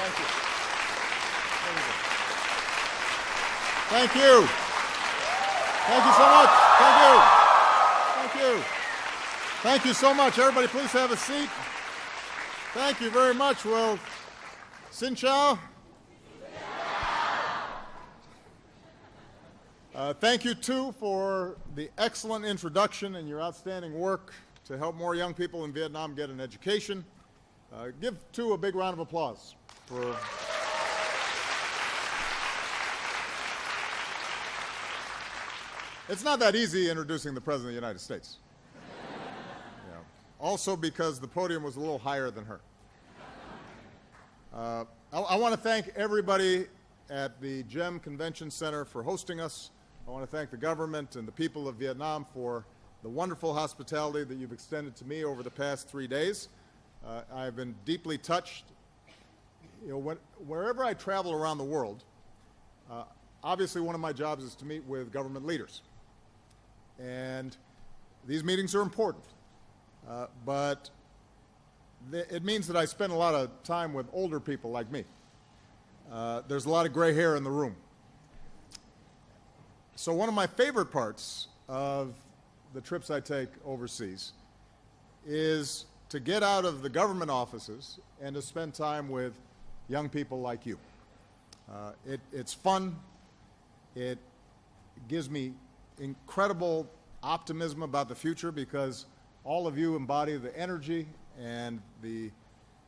Thank you. Thank you. Thank you so much. Thank you. Thank you. Thank you so much. Everybody, please have a seat. Thank you very much. Well, Xin Chao. Thank you, too, for the excellent introduction and your outstanding work to help more young people in Vietnam get an education. Give, too, a big round of applause for... It's not that easy introducing the President of the United States. Yeah. Also because the podium was a little higher than her. I want to thank everybody at the GEM Convention Center for hosting us. I want to thank the government and the people of Vietnam for the wonderful hospitality that you've extended to me over the past 3 days. I've been deeply touched. Wherever I travel around the world, obviously one of my jobs is to meet with government leaders. And these meetings are important, but it means that I spend a lot of time with older people like me. There's a lot of gray hair in the room. So one of my favorite parts of the trips I take overseas is to get out of the government offices and to spend time with young people like you. It's fun. It gives me incredible optimism about the future because all of you embody the energy and the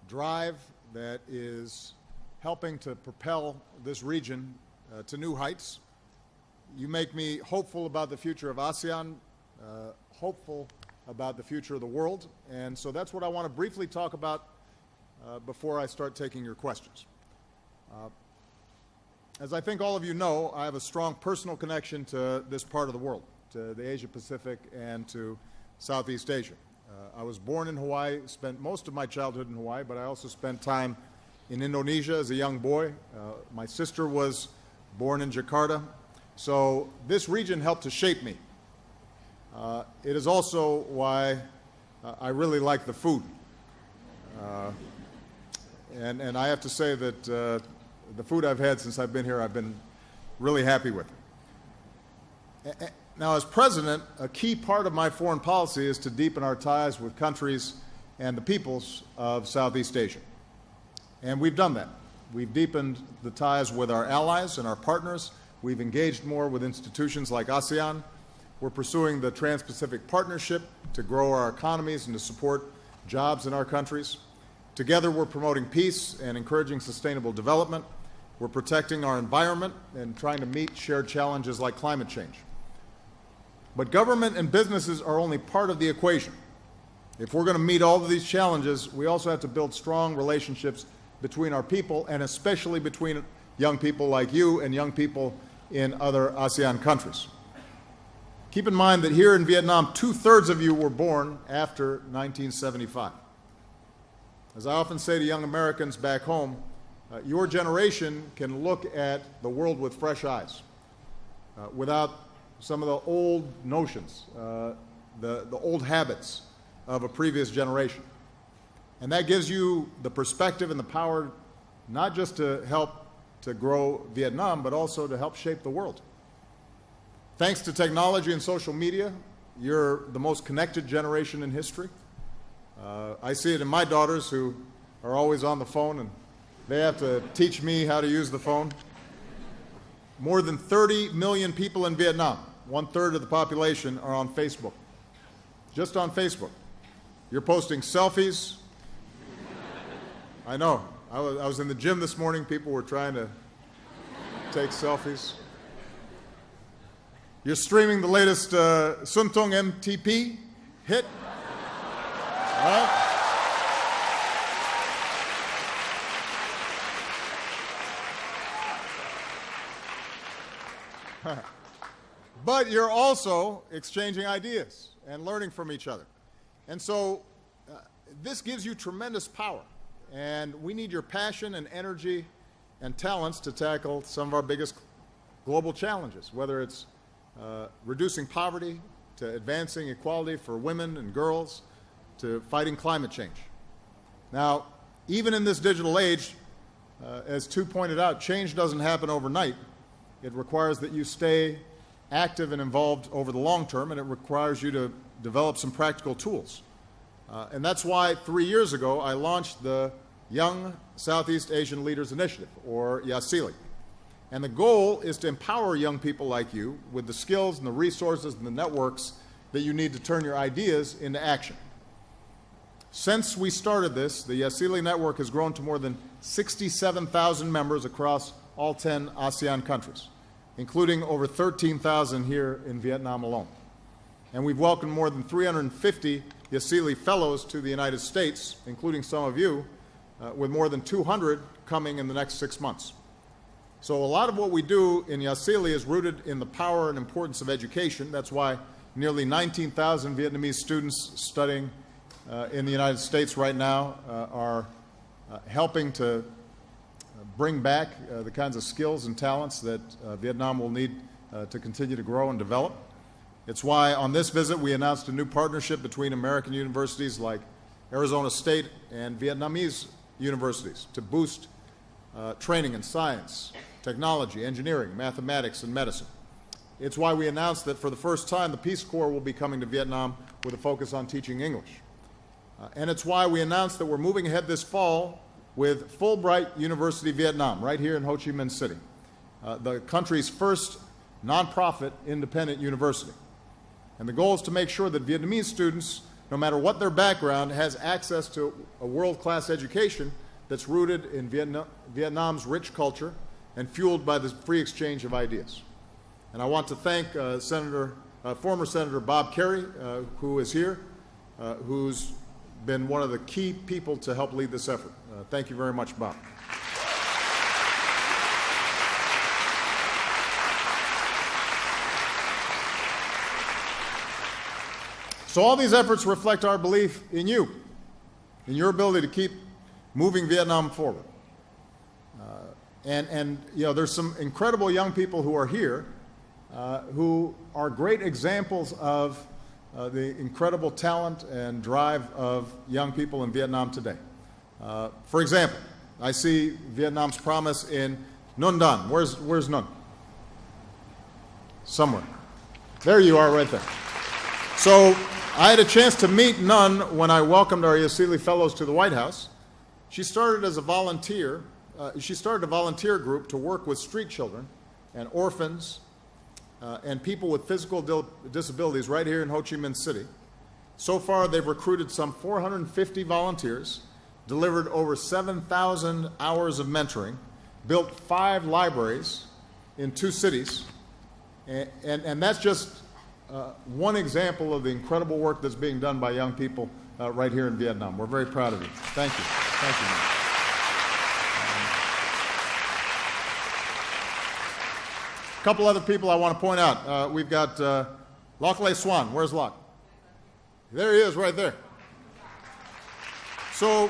drive that is helping to propel this region to new heights. You make me hopeful about the future of ASEAN, hopeful about the future of the world, and so that's what I want to briefly talk about before I start taking your questions. As I think all of you know, I have a strong personal connection to this part of the world, to the Asia-Pacific and to Southeast Asia. I was born in Hawaii, spent most of my childhood in Hawaii, but I also spent time in Indonesia as a young boy. My sister was born in Jakarta. So this region helped to shape me. It is also why I really like the food. And I have to say that the food I've had since I've been here, I've been really happy with. Now, as president, a key part of my foreign policy is to deepen our ties with countries and the peoples of Southeast Asia. And we've done that. We've deepened the ties with our allies and our partners. We've engaged more with institutions like ASEAN. We're pursuing the Trans-Pacific Partnership to grow our economies and to support jobs in our countries. Together, we're promoting peace and encouraging sustainable development. We're protecting our environment and trying to meet shared challenges like climate change. But government and businesses are only part of the equation. If we're going to meet all of these challenges, we also have to build strong relationships between our people, and especially between young people like you and young people in other ASEAN countries. Keep in mind that here in Vietnam, 2/3 of you were born after 1975. As I often say to young Americans back home, your generation can look at the world with fresh eyes, without some of the old notions, the old habits of a previous generation. And that gives you the perspective and the power not just to help to grow Vietnam, but also to help shape the world. Thanks to technology and social media, you're the most connected generation in history. I see it in my daughters who are always on the phone, and they have to teach me how to use the phone. More than 30 million people in Vietnam, 1/3 of the population, are on Facebook. Just on Facebook. You're posting selfies. I know. I was in the gym this morning. People were trying to take selfies. You're streaming the latest Suntung MTP hit. All right? But you're also exchanging ideas and learning from each other. And so this gives you tremendous power. And we need your passion and energy and talents to tackle some of our biggest global challenges, whether it's reducing poverty, to advancing equality for women and girls, to fighting climate change. Now, even in this digital age, As Tu pointed out, change doesn't happen overnight. It requires that you stay active and involved over the long term, and it requires you to develop some practical tools. And that's why 3 years ago I launched the Young Southeast Asian Leaders Initiative, or YASILI. And the goal is to empower young people like you with the skills and the resources and the networks that you need to turn your ideas into action. Since we started this, the YASILI network has grown to more than 67,000 members across all 10 ASEAN countries, including over 13,000 here in Vietnam alone. And we've welcomed more than 350 YASILI fellows to the United States, including some of you, with more than 200 coming in the next 6 months. So a lot of what we do in YASILI is rooted in the power and importance of education. That's why nearly 19,000 Vietnamese students studying in the United States right now are helping to bring back the kinds of skills and talents that Vietnam will need to continue to grow and develop. It's why on this visit we announced a new partnership between American universities like Arizona State and Vietnamese universities to boost training in science, technology, engineering, mathematics, and medicine. It's why we announced that for the first time the Peace Corps will be coming to Vietnam with a focus on teaching English. And it's why we announced that we're moving ahead this fall with Fulbright University Vietnam, right here in Ho Chi Minh City, the country's first nonprofit independent university. And the goal is to make sure that Vietnamese students, no matter what their background, has access to a world-class education that's rooted in Vietnam's rich culture and fueled by the free exchange of ideas. And I want to thank former Senator Bob Kerrey, who is here, who's been one of the key people to help lead this effort. Thank you very much, Bob. So all these efforts reflect our belief in you, in your ability to keep moving Vietnam forward. And you know, there's some incredible young people who are here who are great examples of the incredible talent and drive of young people in Vietnam today. For example, I see Vietnam's promise in Nguyen Dan. Where's Nguyen? Somewhere. There you are right there. So I had a chance to meet Nguyen when I welcomed our YASILI fellows to the White House. She started as a volunteer. She started a volunteer group to work with street children and orphans and people with physical disabilities right here in Ho Chi Minh City. So far, they've recruited some 450 volunteers, delivered over 7,000 hours of mentoring, built 5 libraries in 2 cities, and that's just one example of the incredible work that's being done by young people right here in Vietnam. We're very proud of you. Thank you. Thank you. A couple other people I want to point out. We've got Loc Lê Swan. Where's Loc? There he is, right there. So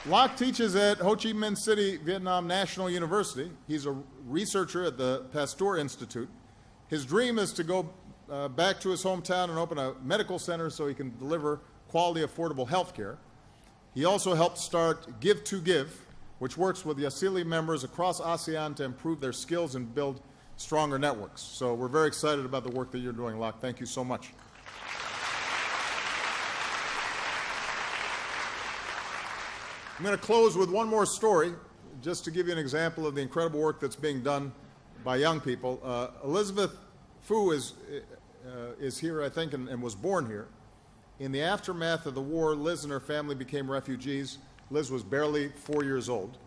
Loc teaches at Ho Chi Minh City Vietnam National University. He's a researcher at the Pasteur Institute. His dream is to go back to his hometown and open a medical center so he can deliver quality, affordable health care. He also helped start Give to Give, which works with YASILI members across ASEAN to improve their skills and build stronger networks. So we're very excited about the work that you're doing, Loc. Thank you so much. I'm going to close with one more story, just to give you an example of the incredible work that's being done by young people. Elizabeth Fu is here, I think, and was born here. In the aftermath of the war, Liz and her family became refugees. Liz was barely 4 years old.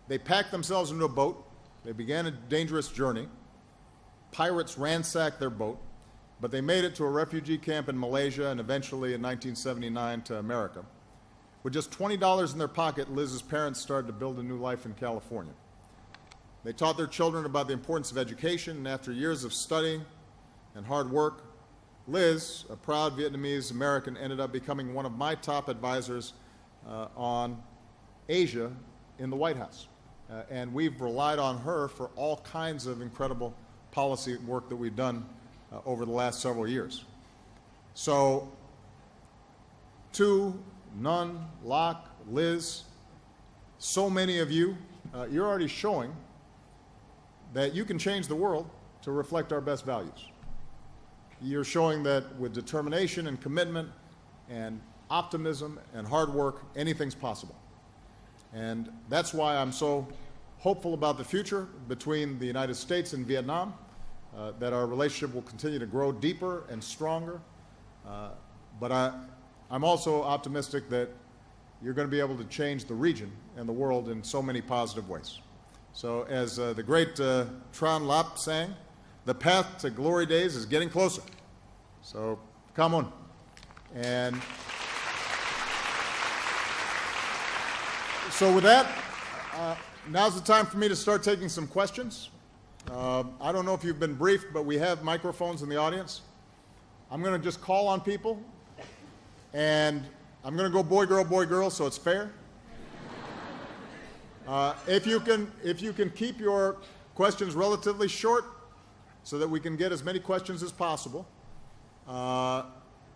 They packed themselves into a boat. They began a dangerous journey. Pirates ransacked their boat, but they made it to a refugee camp in Malaysia and eventually in 1979 to America. With just $20 in their pocket, Liz's parents started to build a new life in California. They taught their children about the importance of education, and after years of studying and hard work, Liz, a proud Vietnamese American, ended up becoming one of my top advisors on Asia in the White House. And we've relied on her for all kinds of incredible policy work that we've done over the last several years. So, Tu, Nguyen, Loc, Liz, so many of you, you're already showing that you can change the world to reflect our best values. You're showing that with determination and commitment and optimism and hard work, anything's possible. And that's why I'm so hopeful about the future between the United States and Vietnam, that our relationship will continue to grow deeper and stronger. But I'm also optimistic that you're going to be able to change the region and the world in so many positive ways. So as the great Tran Lap sang, the path to glory days is getting closer. So come on. And so with that, now's the time for me to start taking some questions. I don't know if you've been briefed, but we have microphones in the audience. I'm going to just call on people, and I'm going to go boy, girl, so it's fair. If you can keep your questions relatively short so that we can get as many questions as possible,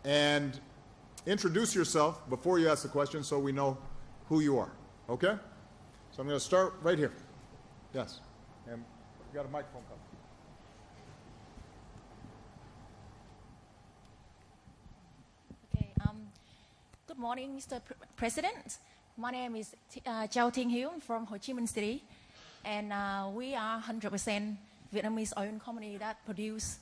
and introduce yourself before you ask the question so we know who you are, okay? So I'm going to start right here. Yes, and we've got a microphone coming. Good morning, Mr. President. My name is Châu Thiên Hiếu from Ho Chi Minh City, and we are 100% Vietnamese-owned company that produce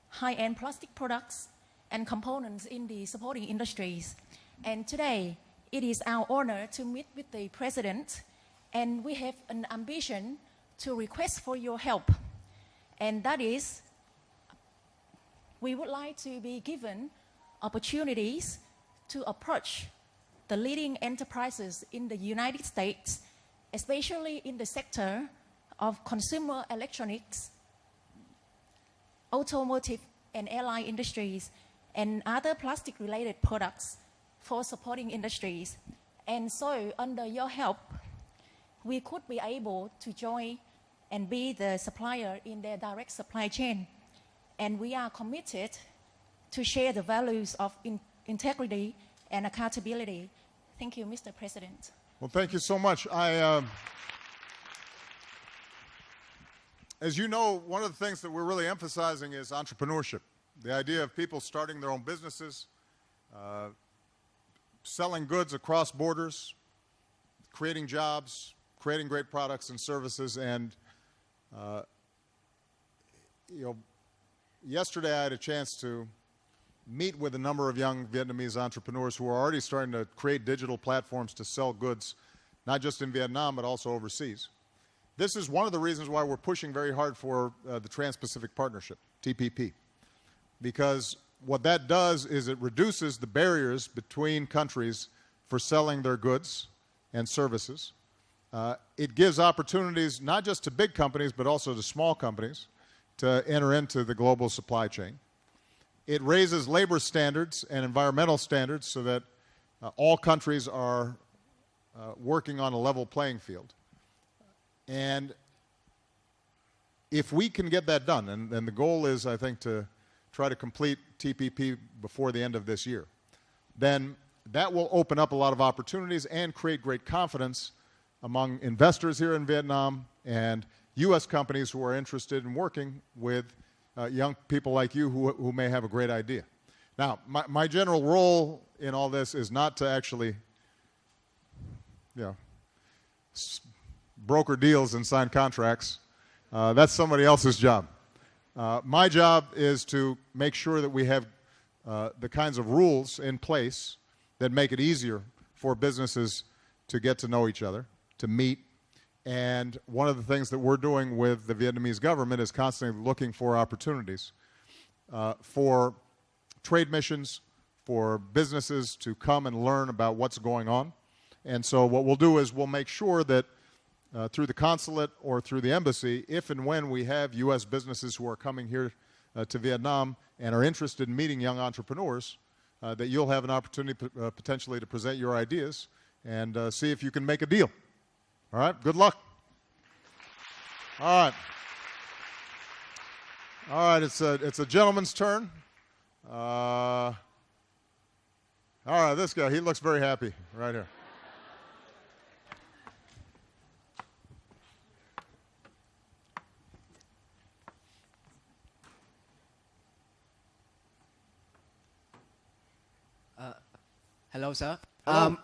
high-end plastic products and components in the supporting industries. And today, it is our honor to meet with the President, and we have an ambition to request for your help. And that is, we would like to be given opportunities to approach the leading enterprises in the United States, especially in the sector of consumer electronics, automotive and airline industries, and other plastic-related products for supporting industries. And so, under your help, we could be able to join and be the supplier in their direct supply chain. And we are committed to share the values of integrity and accountability. Thank you, Mr. President. Well, thank you so much. As you know, one of the things that we're really emphasizing is entrepreneurship. The idea of people starting their own businesses, selling goods across borders, creating jobs, creating great products and services. And yesterday I had a chance to meet with a number of young Vietnamese entrepreneurs who are already starting to create digital platforms to sell goods, not just in Vietnam, but also overseas. This is one of the reasons why we're pushing very hard for the Trans-Pacific Partnership, TPP, because what that does is it reduces the barriers between countries for selling their goods and services. It gives opportunities not just to big companies, but also to small companies to enter into the global supply chain. It raises labor standards and environmental standards so that all countries are working on a level playing field. And if we can get that done, and the goal is, I think, to try to complete TPP before the end of this year, then that will open up a lot of opportunities and create great confidence among investors here in Vietnam and U.S. companies who are interested in working with young people like you who may have a great idea. Now, my general role in all this is not to actually, broker deals and sign contracts. That's somebody else's job. My job is to make sure that we have the kinds of rules in place that make it easier for businesses to get to know each other, to meet. And one of the things that we're doing with the Vietnamese government is constantly looking for opportunities for trade missions, for businesses to come and learn about what's going on. And so what we'll do is we'll make sure that through the consulate or through the embassy, if and when we have U.S. businesses who are coming here to Vietnam and are interested in meeting young entrepreneurs, that you'll have an opportunity potentially to present your ideas and see if you can make a deal. All right, good luck. All right. All right, it's a gentleman's turn. All right, this guy, he looks very happy right here. Hello, sir. Hello.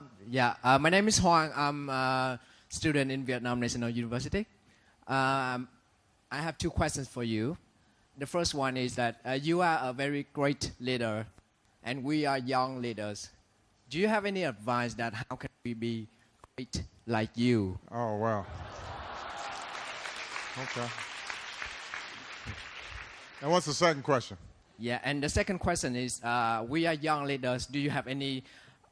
My name is Hoang. I'm a student in Vietnam National University. I have two questions for you. The first one is that you are a very great leader, and we are young leaders. Do you have any advice that how can we be great like you? Oh, wow. Okay. And what's the second question? Yeah, and the second question is, we are young leaders. Do you have any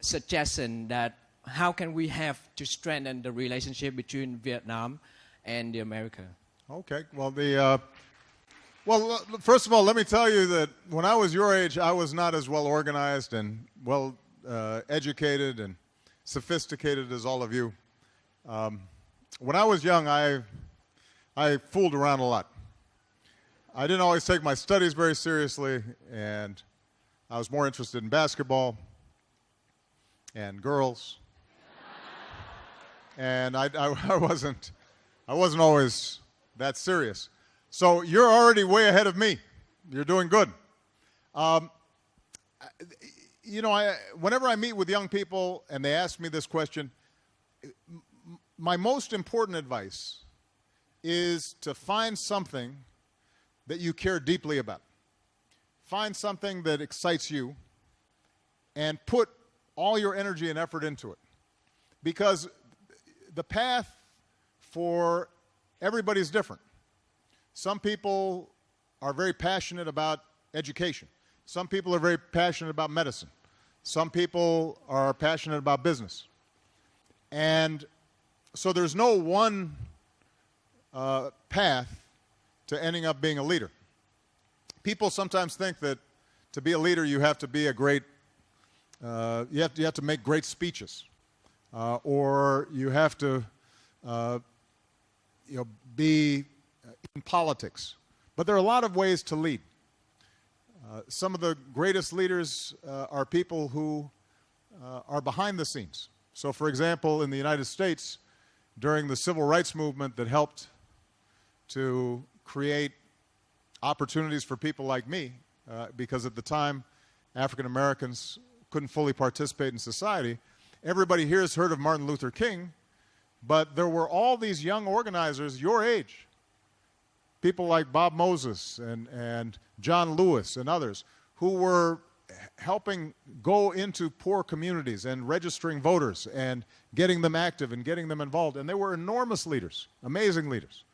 suggestion that how can we have to strengthen the relationship between Vietnam and the America? Okay. Well, first of all, let me tell you that when I was your age, I was not as well organized and well educated and sophisticated as all of you. When I was young, I fooled around a lot. I didn't always take my studies very seriously, and I was more interested in basketball and girls. And I wasn't always that serious. So you're already way ahead of me. You're doing good. Whenever I meet with young people and they ask me this question, my most important advice is to find something that you care deeply about. Find something that excites you and put all your energy and effort into it. Because the path for everybody is different. Some people are very passionate about education. Some people are very passionate about medicine. Some people are passionate about business. And so there's no one path to ending up being a leader. People sometimes think that to be a leader you have to be a great, you have to make great speeches, or you have to be in politics. But there are a lot of ways to lead. Some of the greatest leaders are people who are behind the scenes. So, for example, in the United States, during the civil rights movement that helped to create opportunities for people like me, because at the time African Americans couldn't fully participate in society, everybody here has heard of Martin Luther King, but there were all these young organizers your age, people like Bob Moses and John Lewis and others, who were helping go into poor communities and registering voters and getting them active and getting them involved. And they were enormous leaders, amazing leaders,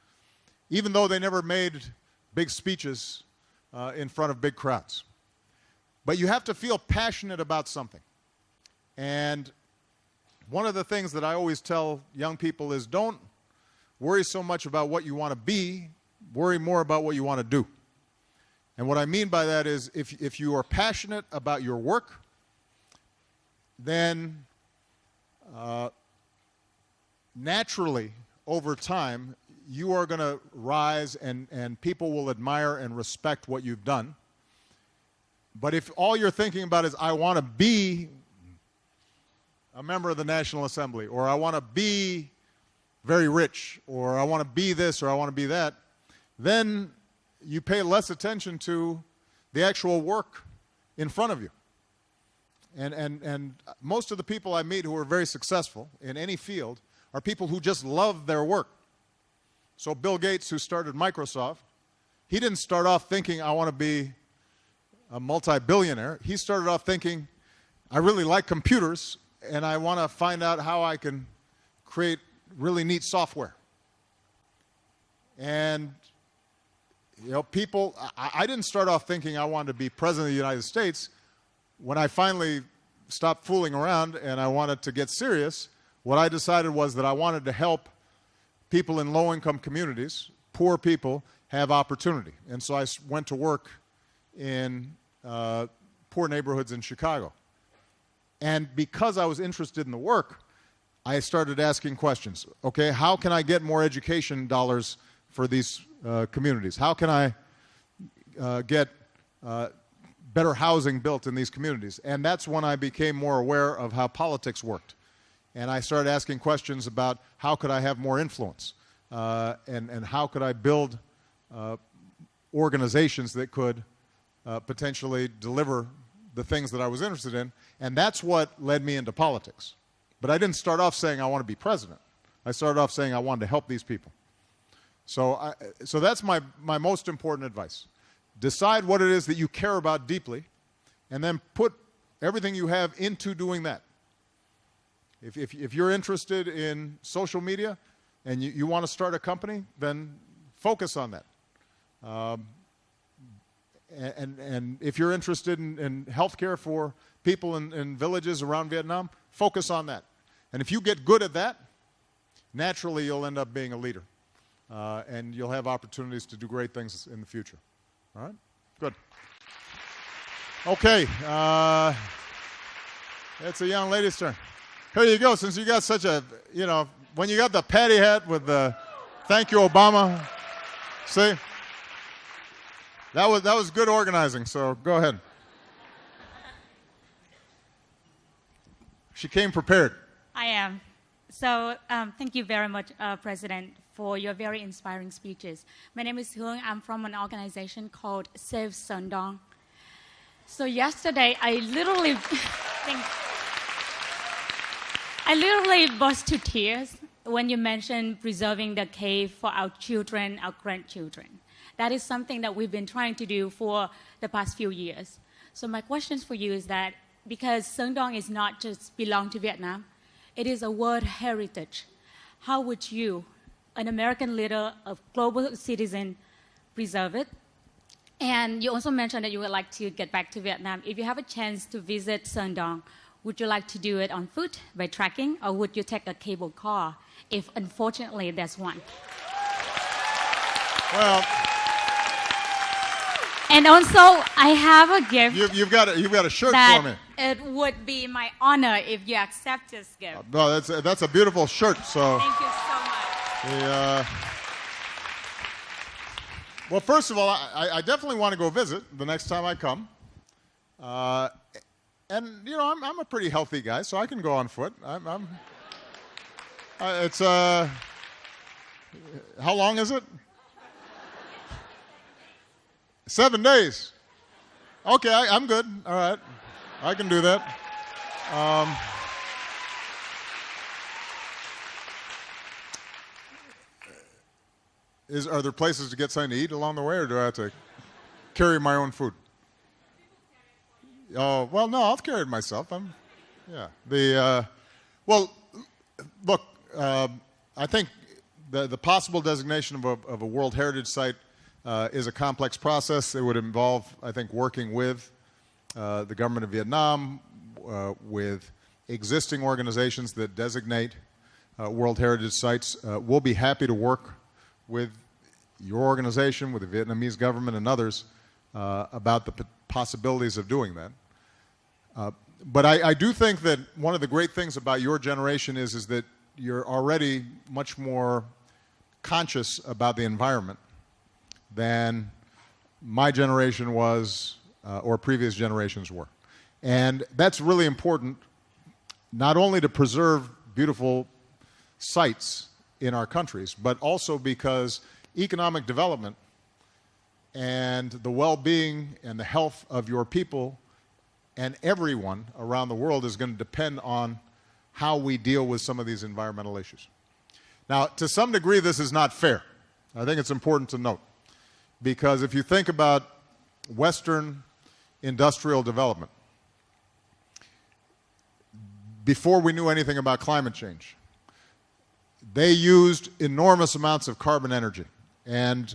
even though they never made big speeches in front of big crowds. But you have to feel passionate about something. And one of the things that I always tell young people is don't worry so much about what you want to be, worry more about what you want to do. And what I mean by that is if you are passionate about your work, then naturally, over time, you are going to rise and people will admire and respect what you've done. But if all you're thinking about is, I want to be a member of the National Assembly, or I want to be very rich, or I want to be this, or I want to be that, then you pay less attention to the actual work in front of you. And most of the people I meet who are very successful in any field are people who just love their work. So Bill Gates, who started Microsoft, he didn't start off thinking, I want to be a multi-billionaire. He started off thinking, I really like computers, and I want to find out how I can create really neat software. And people, I didn't start off thinking I wanted to be president of the United States. When I finally stopped fooling around and I wanted to get serious, what I decided was that I wanted to help people in low-income communities, poor people, have opportunity. And so I went to work in poor neighborhoods in Chicago. And because I was interested in the work, I started asking questions. Okay, how can I get more education dollars for these communities? How can I get better housing built in these communities? And that's when I became more aware of how politics worked. And I started asking questions about how could I have more influence, and how could I build organizations that could potentially deliver the things that I was interested in, and that's what led me into politics. But I didn't start off saying I want to be president. I started off saying I wanted to help these people. So that's my most important advice. Decide what it is that you care about deeply, and then put everything you have into doing that. If you're interested in social media and you want to start a company, then focus on that. And if you're interested in healthcare for people in villages around Vietnam, focus on that. And if you get good at that, naturally you'll end up being a leader. And you'll have opportunities to do great things in the future. All right? Good. Okay. It's a young lady's turn. Here you go. Since you got such a, when you got the patty hat with the thank you, Obama, see? That was good organizing, so go ahead. She came prepared. I am. So thank you very much, President, for your very inspiring speeches. My name is Hương. I'm from an organization called Save Sơn Đông. So yesterday, I literally burst to tears when you mentioned preserving the cave for our children, our grandchildren. That is something that we've been trying to do for the past few years. So my question for you is that because Sơn Đông is not just belong to Vietnam, it is a world heritage. How would you, an American leader, a global citizen, preserve it? And you also mentioned that you would like to get back to Vietnam. If you have a chance to visit Sơn Đông, would you like to do it on foot, by trekking, or would you take a cable car, if unfortunately there's one? Well... And also, I have a gift. You've got a shirt that for me. It would be my honor if you accept this gift. No, that's a beautiful shirt. So. Thank you so much. Well, first of all, I definitely want to go visit the next time I come. And I'm a pretty healthy guy, so I can go on foot. It's how long is it? 7 days. Okay, I'm good. All right. I can do that. Are there places to get something to eat along the way, or do I have to carry my own food? Oh, well, no, I'll carry it myself. Well, look, I think the possible designation of a World Heritage Site is a complex process. It would involve, I think, working with the government of Vietnam, with existing organizations that designate World Heritage Sites. We'll be happy to work with your organization, with the Vietnamese government and others about the possibilities of doing that. But I do think that one of the great things about your generation is that you're already much more conscious about the environment than my generation was or previous generations were. And that's really important, not only to preserve beautiful sites in our countries, but also because economic development and the well-being and the health of your people and everyone around the world is going to depend on how we deal with some of these environmental issues. Now, to some degree, this is not fair. I think it's important to note. Because if you think about Western industrial development, before we knew anything about climate change, they used enormous amounts of carbon energy. And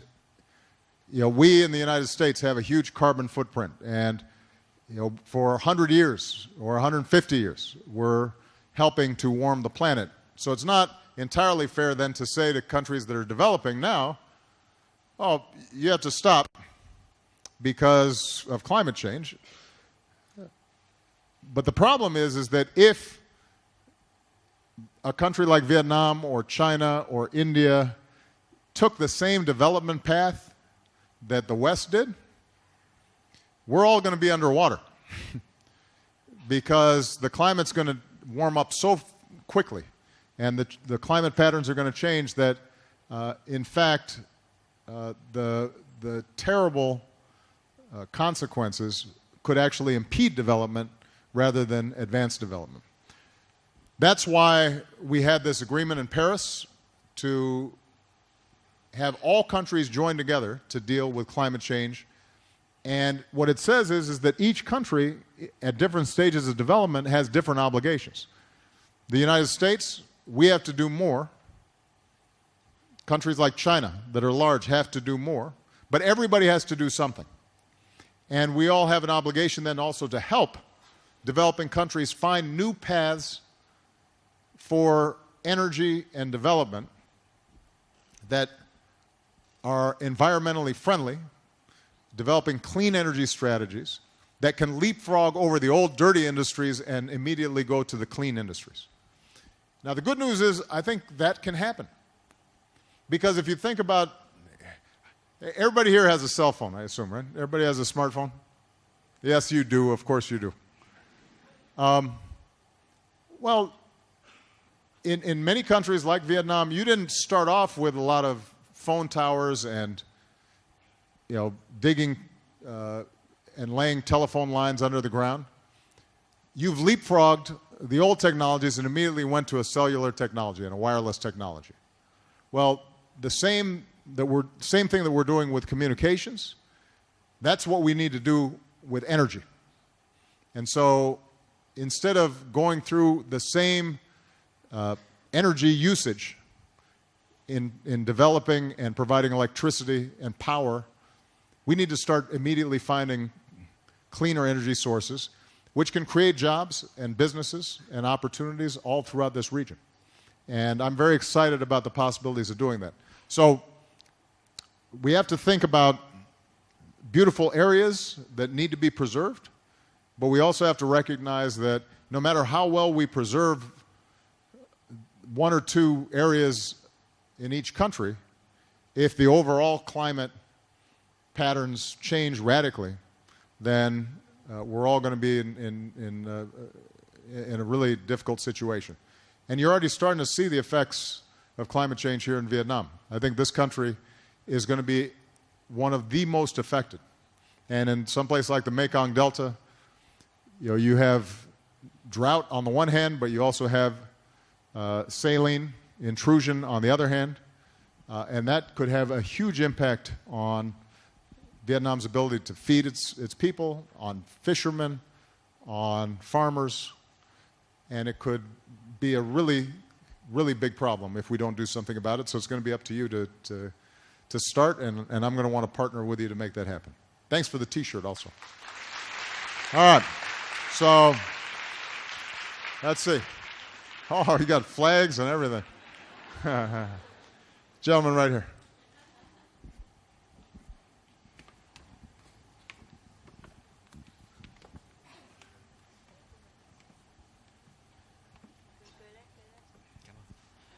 we in the United States have a huge carbon footprint. And for 100 years or 150 years, we're helping to warm the planet. So it's not entirely fair then to say to countries that are developing now, oh, you have to stop because of climate change. But the problem is that if a country like Vietnam or China or India took the same development path that the West did, we're all going to be underwater because the climate's going to warm up so quickly and the climate patterns are going to change that, in fact, the terrible consequences could actually impede development rather than advance development. That's why we had this agreement in Paris to have all countries join together to deal with climate change. And what it says is that each country at different stages of development has different obligations. The United States, we have to do more. Countries like China that are large have to do more. But everybody has to do something. And we all have an obligation then also to help developing countries find new paths for energy and development that are environmentally friendly, developing clean energy strategies that can leapfrog over the old dirty industries and immediately go to the clean industries. Now, the good news is I think that can happen. Because if you think about, everybody here has a cell phone, I assume, right? Everybody has a smartphone? Yes, you do. Of course you do. Well, in many countries like Vietnam, you didn't start off with a lot of phone towers and, digging and laying telephone lines under the ground. You've leapfrogged the old technologies and immediately went to a cellular technology and a wireless technology. Well, the same thing that we're doing with communications, that's what we need to do with energy. And so instead of going through the same energy usage in developing and providing electricity and power, we need to start immediately finding cleaner energy sources which can create jobs and businesses and opportunities all throughout this region. And I'm very excited about the possibilities of doing that. So we have to think about beautiful areas that need to be preserved, but we also have to recognize that no matter how well we preserve one or two areas in each country, if the overall climate patterns change radically, then we're all going to be in a really difficult situation. And you're already starting to see the effects of climate change here in Vietnam. I think this country is going to be one of the most affected. And in some place like the Mekong Delta, you have drought on the one hand, but you also have saline intrusion on the other hand. And that could have a huge impact on Vietnam's ability to feed its people, on fishermen, on farmers, and it could be a really, really big problem if we don't do something about it. So it's going to be up to you to start, and I'm going to want to partner with you to make that happen. Thanks for the T-shirt also. All right, so let's see. Oh, you got flags and everything. Gentleman right here.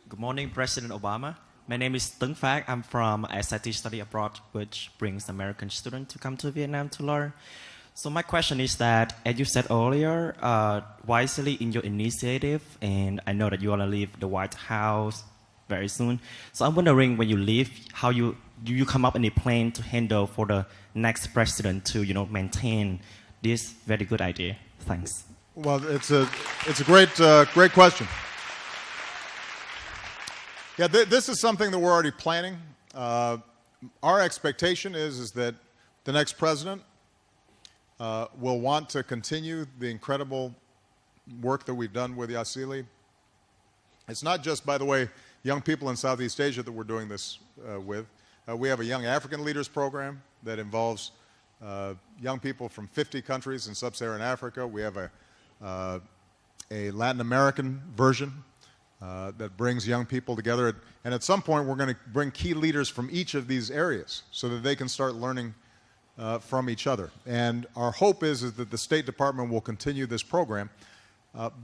Good morning, President Obama. My name is Tuấn Phác. I'm from SIT Study Abroad, which brings American students to come to Vietnam to learn. So my question is that, as you said earlier, wisely in your initiative, and I know that you want to leave the White House very soon. So I'm wondering, when you leave, do you come up with a plan to handle for the next president to, maintain this very good idea? Thanks. Well, it's a great question. Yeah, this is something that we're already planning. Our expectation is that the next president will want to continue the incredible work that we've done with Yasili. It's not just, by the way, young people in Southeast Asia that we're doing this with. We have a Young African Leaders program that involves young people from 50 countries in sub-Saharan Africa. We have a Latin American version that brings young people together. And at some point, we're going to bring key leaders from each of these areas so that they can start learning from each other. And our hope is that the State Department will continue this program.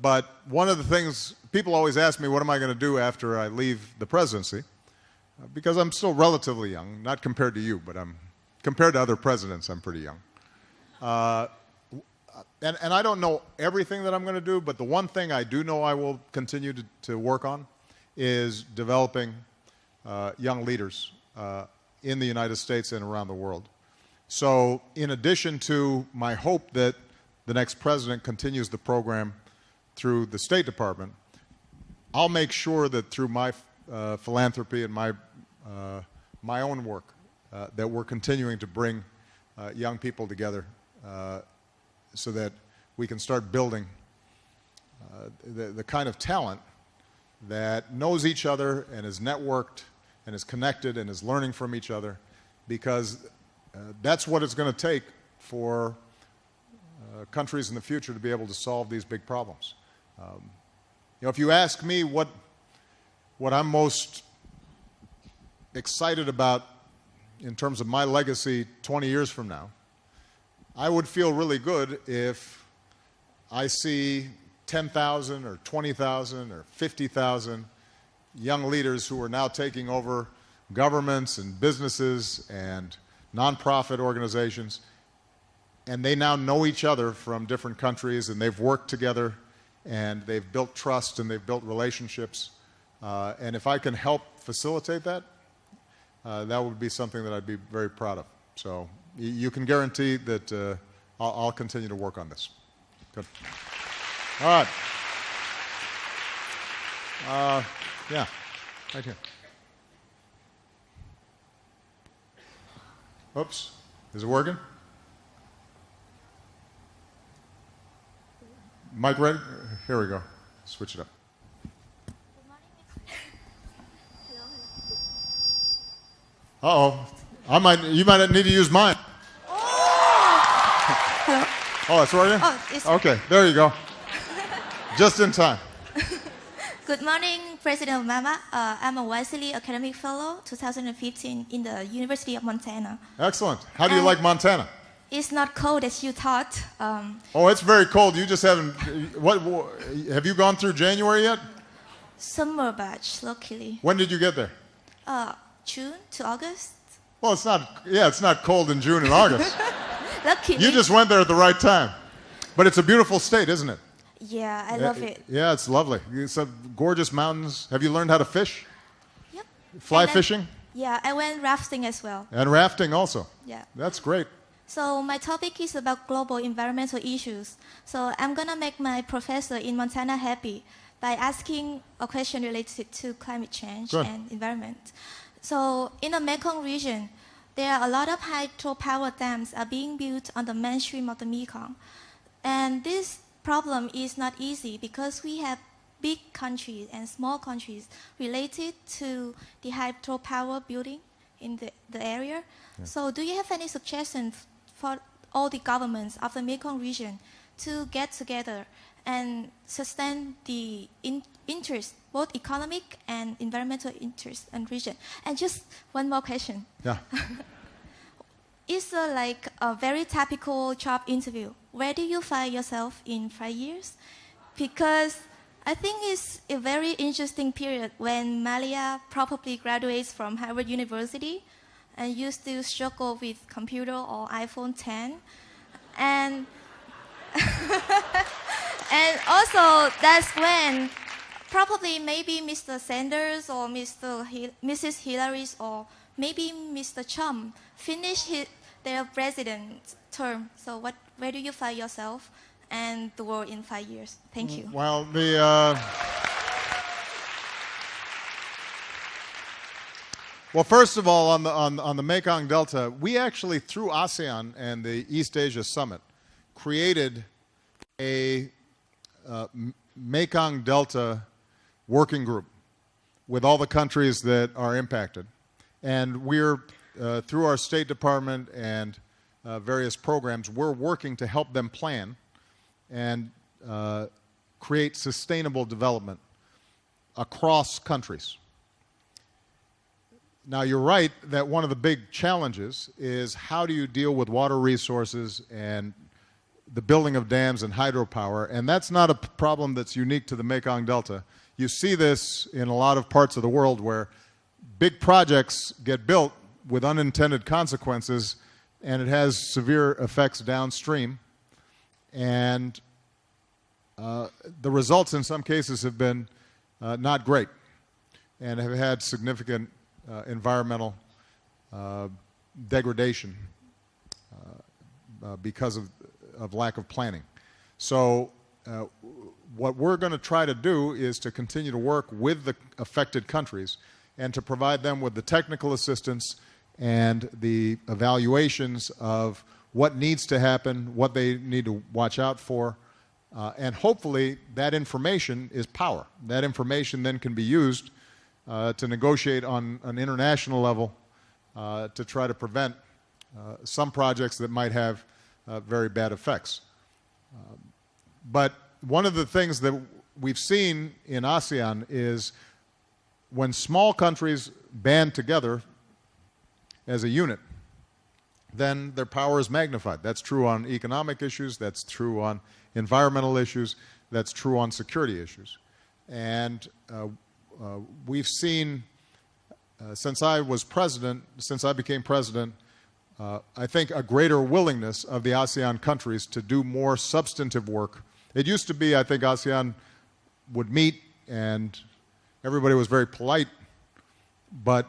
But one of the things, people always ask me, what am I going to do after I leave the presidency? Because I'm still relatively young, not compared to you, but compared to other presidents, I'm pretty young. And I don't know everything that I'm going to do, but the one thing I do know I will continue to work on is developing young leaders in the United States and around the world. So in addition to my hope that the next president continues the program through the State Department, I'll make sure that through my philanthropy and my own work that we're continuing to bring young people together so that we can start building the kind of talent that knows each other and is networked and is connected and is learning from each other, because that's what it's going to take for countries in the future to be able to solve these big problems. If you ask me what I'm most excited about in terms of my legacy 20 years from now, I would feel really good if I see 10,000 or 20,000 or 50,000 young leaders who are now taking over governments and businesses and nonprofit organizations, and they now know each other from different countries, and they've worked together, and they've built trust, and they've built relationships. And if I can help facilitate that, that would be something that I'd be very proud of. So you can guarantee that I'll continue to work on this. Good. All right. Yeah, right here. Oops. Is it working? Mic ready? Here we go. Switch it up. Uh-oh. You might need to use mine. Hello. Oh, it's working? Oh, it's okay, there you go. Just in time. Good morning, President Obama. I'm a Wesley Academic Fellow, 2015, in the University of Montana. Excellent. How do you like Montana? It's not cold as you thought. Oh, it's very cold. You just haven't. Have you gone through January yet? Summer batch, luckily. When did you get there? June to August. Well, it's not. Yeah, it's not cold in June and August. Luckily. You just went there at the right time. But it's a beautiful state, isn't it? Yeah, I love it. Yeah, it's lovely. It's gorgeous mountains. Have you learned how to fish? Yep. Fly fishing? Yeah, I went rafting as well. And rafting also. Yeah. That's great. So my topic is about global environmental issues. So I'm gonna make my professor in Montana happy by asking a question related to climate change and environment. So in the Mekong region, there are a lot of hydropower dams are being built on the mainstream of the Mekong. And this problem is not easy because we have big countries and small countries related to the hydropower building in the area. Yeah. So do you have any suggestions for all the governments of the Mekong region to get together and sustain the interest, both economic and environmental interest in region? And just one more question. Yeah. It's like a very typical job interview. Where do you find yourself in 5 years? Because I think it's a very interesting period when Malia probably graduates from Harvard University and you still struggle with computer or iPhone 10. And and also that's when probably maybe Mr. Sanders or Mrs. Hillary or maybe Mr. Trump finish their president term. So where do you find yourself and the world in 5 years? Thank you. Well, well, first of all, on the Mekong Delta, we actually, through ASEAN and the East Asia Summit, created a Mekong Delta working group with all the countries that are impacted. And we're, through our State Department and various programs, we're working to help them plan and create sustainable development across countries. Now, you're right that one of the big challenges is how do you deal with water resources and the building of dams and hydropower, and that's not a problem that's unique to the Mekong Delta. You see this in a lot of parts of the world where big projects get built with unintended consequences, and it has severe effects downstream, and the results in some cases have been not great and have had significant environmental degradation. because of lack of planning. So what we're going to try to do is to continue to work with the affected countries and to provide them with the technical assistance and the evaluations of what needs to happen, what they need to watch out for, and hopefully that information is power. That information then can be used to negotiate on an international level to try to prevent some projects that might have very bad effects. But one of the things that we've seen in ASEAN is when small countries band together as a unit, then their power is magnified. That's true on economic issues, that's true on environmental issues, that's true on security issues. And we've seen, since I became president, I think a greater willingness of the ASEAN countries to do more substantive work. It used to be, I think, ASEAN would meet and everybody was very polite, but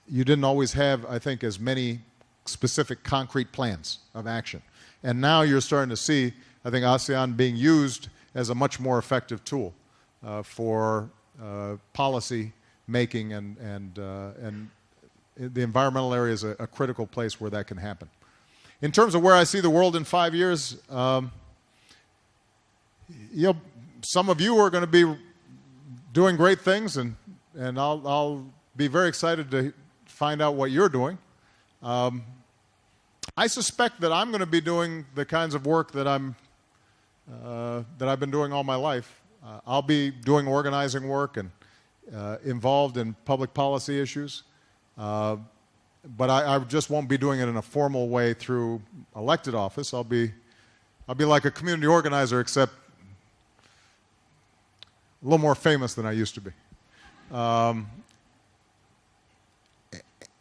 you didn't always have, I think, as many specific concrete plans of action. And now you're starting to see, I think, ASEAN being used as a much more effective tool for policy making, and the environmental area is a critical place where that can happen. In terms of where I see the world in 5 years, some of you are going to be doing great things, and I'll be very excited to find out what you're doing. I suspect that I'm going to be doing the kinds of work that I've been doing all my life. I'll be doing organizing work and involved in public policy issues, but I just won't be doing it in a formal way through elected office. I'll be like a community organizer, except a little more famous than I used to be.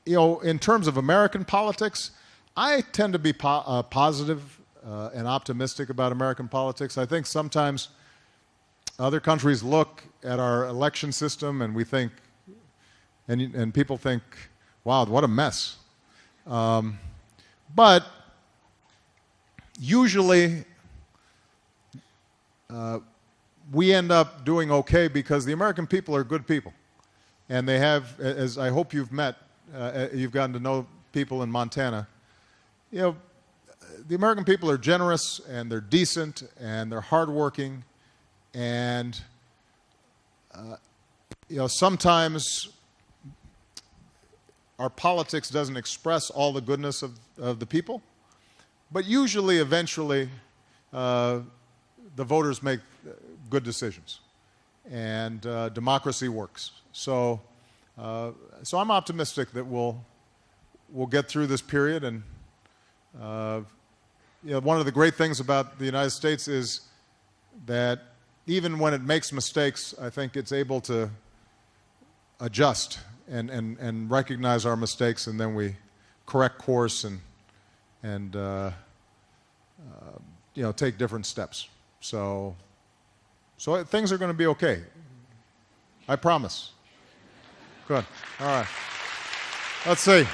In terms of American politics, I tend to be positive and optimistic about American politics. I think sometimes other countries look at our election system and we think, and people think, wow, what a mess. But usually we end up doing okay because the American people are good people. And they have, as I hope you've met, you've gotten to know people in Montana, the American people are generous and they're decent and they're hardworking, and sometimes our politics doesn't express all the goodness of the people, but usually, eventually, the voters make good decisions, and democracy works. So I'm optimistic that we'll get through this period. And one of the great things about the United States is that even when it makes mistakes, I think it's able to adjust and recognize our mistakes, and then we correct course and take different steps. So things are going to be okay. I promise. Good. All right. Let's see.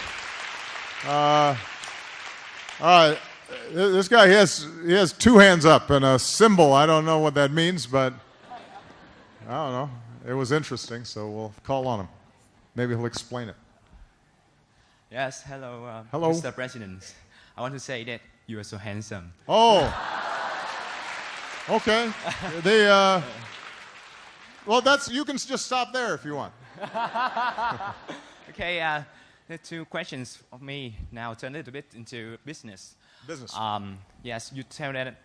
All right. This guy, he has two hands up and a symbol. I don't know what that means, but I don't know. It was interesting, so we'll call on him. Maybe he'll explain it. Yes, hello, hello, Mr. President. I want to say that you are so handsome. Oh. Okay. Well, you can just stop there if you want. Okay, there are two questions of me now. Turn a little bit into business. Business. Yes, you tell that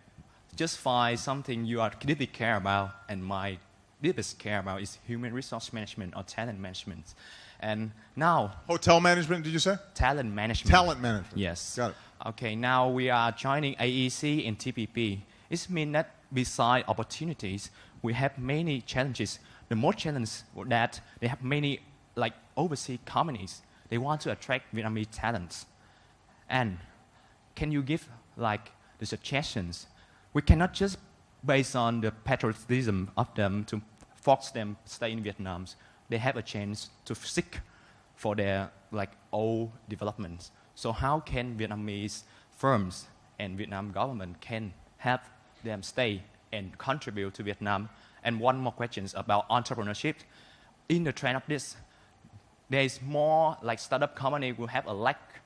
just find something you are deeply care about, and my deepest care about is human resource management or talent management. And now... Hotel management, did you say? Talent management. Talent management. Yes. Got it. Okay, now we are joining AEC and TPP. It means that beside opportunities, we have many challenges. The more challenge that they have many overseas companies. They want to attract Vietnamese talents. And can you give the suggestions? We cannot just based on the patriotism of them to force them to stay in Vietnam. They have a chance to seek for their old developments. So how can Vietnamese firms and Vietnam government can help them stay and contribute to Vietnam? And one more question about entrepreneurship. In the trend of this, there is more like startup company will have a lack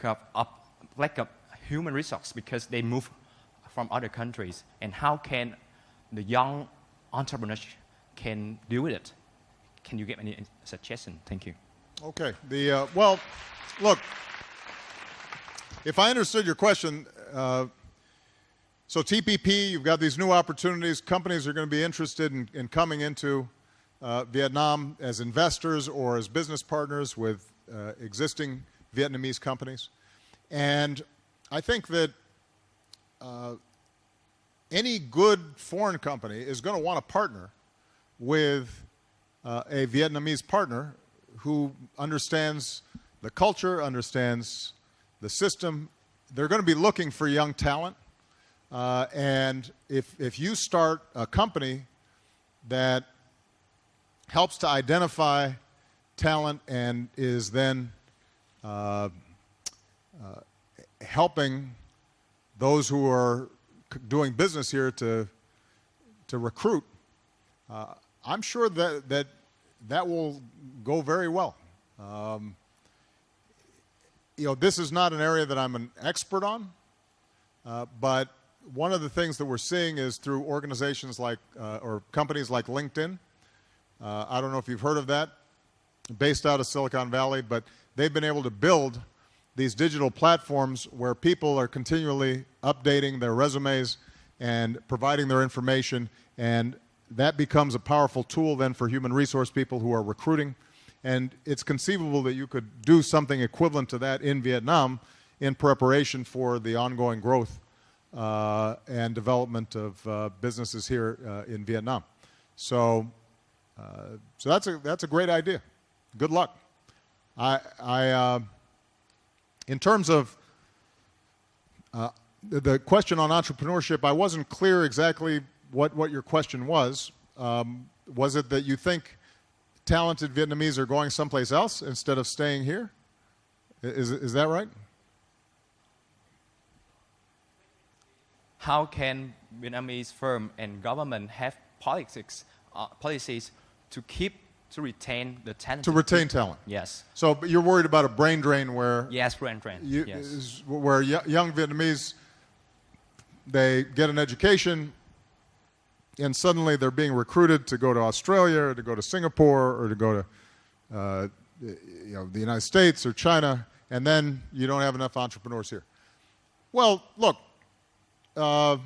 of human resource because they move from other countries. And how can the young entrepreneurs can deal with it? Can you give any suggestion? Thank you. Okay. Well, look, if I understood your question, so TPP, you've got these new opportunities. Companies are going to be interested in coming into Vietnam as investors or as business partners with existing Vietnamese companies. And I think that any good foreign company is going to want to partner with a Vietnamese partner who understands the culture, understands the system. They're going to be looking for young talent. And if you start a company that helps to identify talent and is then helping those who are doing business here to recruit, I'm sure that will go very well. This is not an area that I'm an expert on, but one of the things that we're seeing is through organizations like, or companies like LinkedIn. I don't know if you've heard of that, based out of Silicon Valley, but they've been able to build these digital platforms where people are continually updating their resumes and providing their information, and that becomes a powerful tool then for human resource people who are recruiting. And it's conceivable that you could do something equivalent to that in Vietnam in preparation for the ongoing growth and development of businesses here in Vietnam. So that's a great idea. Good luck. In terms of the question on entrepreneurship, I wasn't clear exactly what your question was. Was it that you think talented Vietnamese are going someplace else instead of staying here? Is that right? How can Vietnamese firm and government have policies to retain the talent? To retain talent. Yes. So but you're worried about a brain drain where... Yes, brain drain. Yes. Where young Vietnamese, they get an education and suddenly they're being recruited to go to Australia or to go to Singapore or to go to the United States or China, and then you don't have enough entrepreneurs here. Well, look, I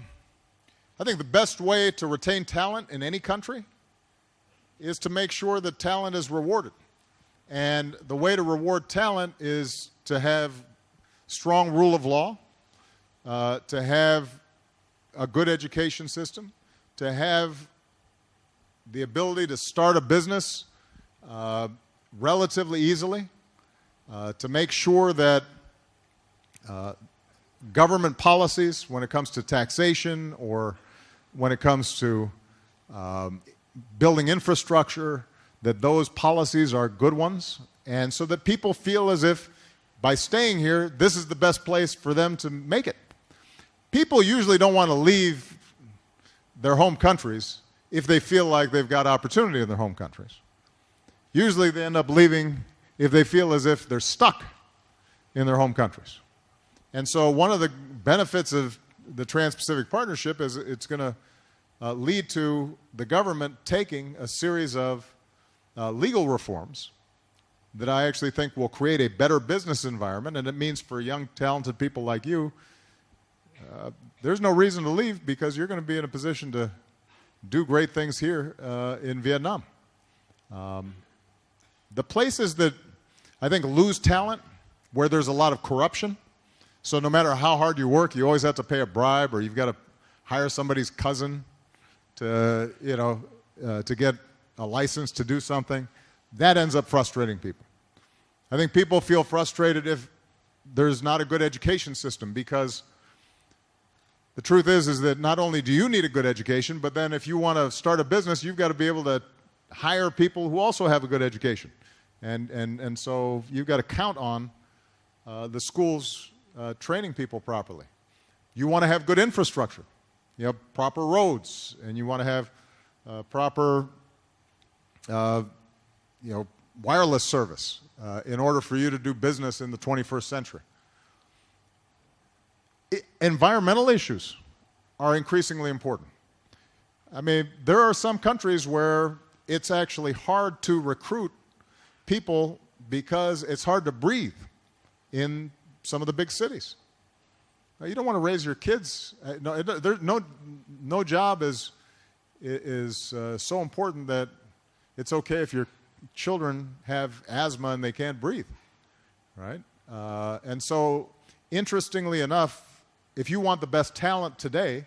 think the best way to retain talent in any country is to make sure that talent is rewarded. And the way to reward talent is to have strong rule of law, to have a good education system, to have the ability to start a business relatively easily, to make sure that government policies, when it comes to taxation or when it comes to building infrastructure, that those policies are good ones, and so that people feel as if by staying here, this is the best place for them to make it. People usually don't want to leave their home countries if they feel like they've got opportunity in their home countries. Usually they end up leaving if they feel as if they're stuck in their home countries. And so one of the benefits of the Trans-Pacific Partnership is it's going to lead to the government taking a series of legal reforms that I actually think will create a better business environment, and it means for young, talented people like you, there's no reason to leave because you're going to be in a position to do great things here in Vietnam. The places that I think lose talent, where there's a lot of corruption, so no matter how hard you work, you always have to pay a bribe, or you've got to hire somebody's cousin to, to get a license to do something, that ends up frustrating people. I think people feel frustrated if there's not a good education system, because the truth is that not only do you need a good education, but then if you want to start a business, you've got to be able to hire people who also have a good education. And so you've got to count on the schools training people properly. You want to have good infrastructure, proper roads, and you want to have proper wireless service in order for you to do business in the 21st century. Environmental issues are increasingly important. I mean, there are some countries where it's actually hard to recruit people because it's hard to breathe in some of the big cities. Now, you don't want to raise your kids. No job is so important that it's okay if your children have asthma and they can't breathe, right? And so, interestingly enough, if you want the best talent today,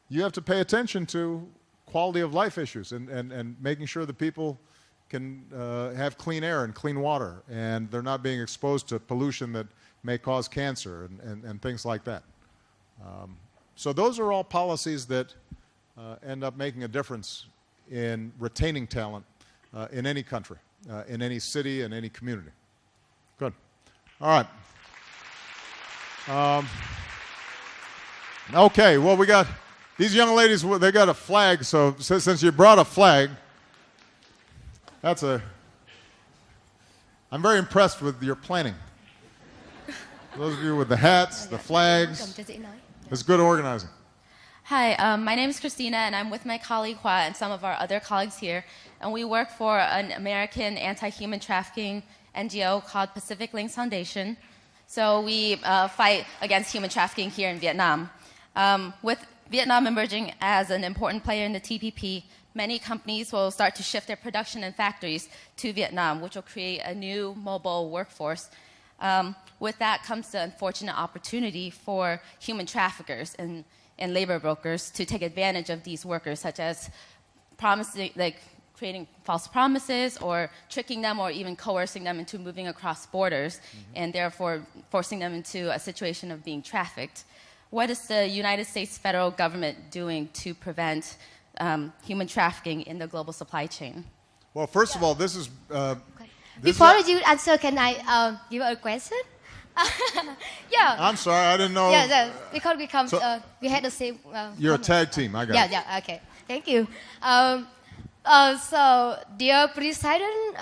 you have to pay attention to quality of life issues and making sure that people can have clean air and clean water, and they're not being exposed to pollution that may cause cancer and things like that. So those are all policies that end up making a difference in retaining talent in any country, in any city, in any community. Good. All right. Okay, well, we got these young ladies, they got a flag, so since you brought a flag, I'm very impressed with your planning. Those of you with the hats, the flags, it's good organizing. Hi, my name is Christina, and I'm with my colleague Hua and some of our other colleagues here, and we work for an American anti-human trafficking NGO called Pacific Links Foundation. So we fight against human trafficking here in Vietnam. With Vietnam emerging as an important player in the TPP, many companies will start to shift their production and factories to Vietnam, which will create a new mobile workforce. With that comes the unfortunate opportunity for human traffickers and labor brokers to take advantage of these workers, such as creating false promises or tricking them or even coercing them into moving across borders, and therefore forcing them into a situation of being trafficked. What is the United States federal government doing to prevent human trafficking in the global supply chain? Well, first of all, this is... Before you answer, can I give a question? Yeah. I'm sorry, I didn't know... Yeah, because we had the same... you're a tag team, I got it. Yeah, okay. Thank you. So, dear President,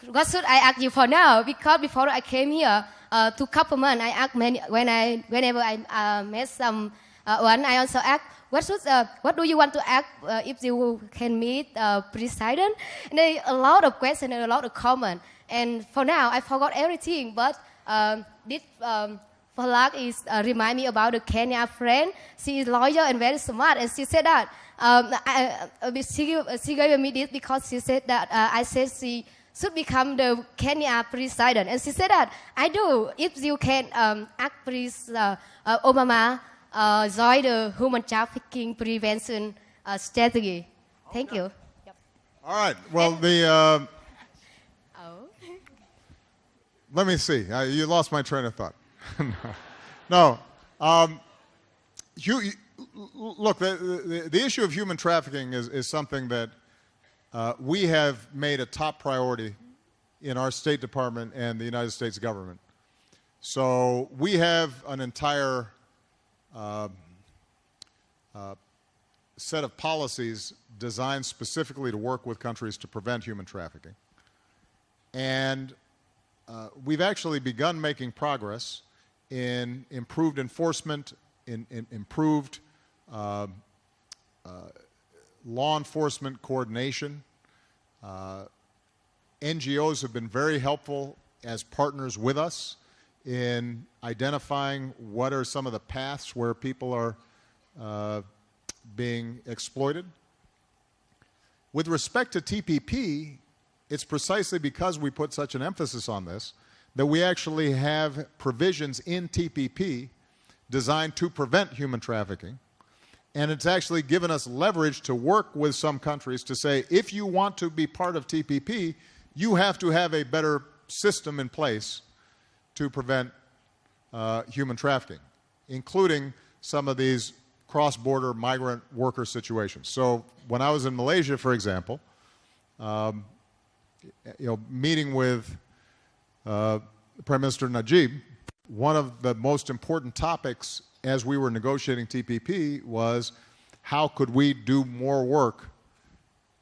what should I ask you for now? Because before I came here to government, I asked whenever I met someone, I also asked, what do you want to ask if you can meet President? And there are a lot of questions and a lot of comments. And for now, I forgot everything. But this Falak is remind me about the Kenya friend. She is lawyer and very smart. And she said that she gave me this because she said that I said she should become the Kenya president. And she said that I do. If you can ask Obama join the human trafficking prevention strategy. Thank you. Yep. All right. Well, let me see. You lost my train of thought. No. Look, the issue of human trafficking is something that we have made a top priority in our State Department and the United States government. So we have an entire set of policies designed specifically to work with countries to prevent human trafficking. And we've actually begun making progress in improved enforcement, in improved law enforcement coordination. NGOs have been very helpful as partners with us in identifying what are some of the paths where people are being exploited. With respect to TPP, it's precisely because we put such an emphasis on this that we actually have provisions in TPP designed to prevent human trafficking. And it's actually given us leverage to work with some countries to say, if you want to be part of TPP, you have to have a better system in place to prevent human trafficking, including some of these cross-border migrant worker situations. So when I was in Malaysia, for example, meeting with Prime Minister Najib, one of the most important topics as we were negotiating TPP was how could we do more work